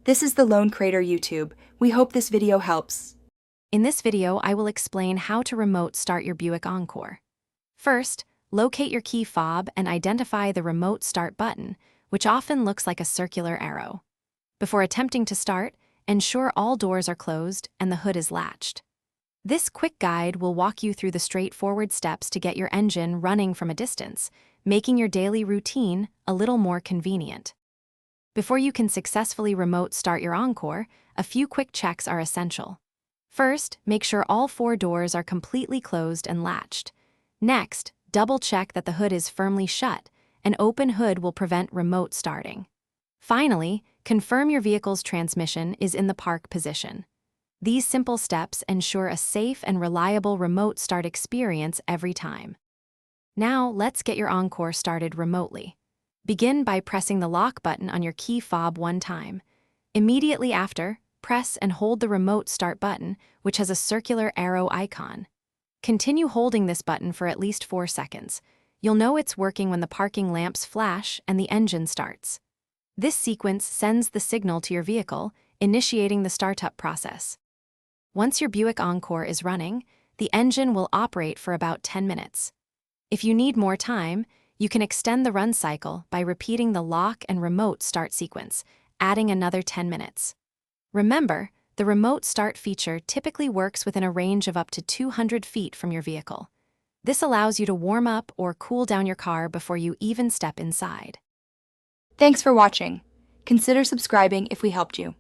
This is the Lone Crater YouTube. We hope this video helps. In this video, I will explain how to remote start your Buick Encore. First, locate your key fob and identify the remote start button, which often looks like a circular arrow. Before attempting to start, ensure all doors are closed and the hood is latched. This quick guide will walk you through the straightforward steps to get your engine running from a distance, making your daily routine a little more convenient. Before you can successfully remote start your Encore, a few quick checks are essential. First, make sure all 4 doors are completely closed and latched. Next, double-check that the hood is firmly shut. An open hood will prevent remote starting. Finally, confirm your vehicle's transmission is in the park position. These simple steps ensure a safe and reliable remote start experience every time. Now, let's get your Encore started remotely. Begin by pressing the lock button on your key fob one time. Immediately after, press and hold the remote start button, which has a circular arrow icon. Continue holding this button for at least 4 seconds. You'll know it's working when the parking lamps flash and the engine starts. This sequence sends the signal to your vehicle, initiating the startup process. Once your Buick Encore is running, the engine will operate for about 10 minutes. If you need more time, you can extend the run cycle by repeating the lock and remote start sequence, adding another 10 minutes. Remember, the remote start feature typically works within a range of up to 200 feet from your vehicle. This allows you to warm up or cool down your car before you even step inside. Thanks for watching. Consider subscribing if we helped you.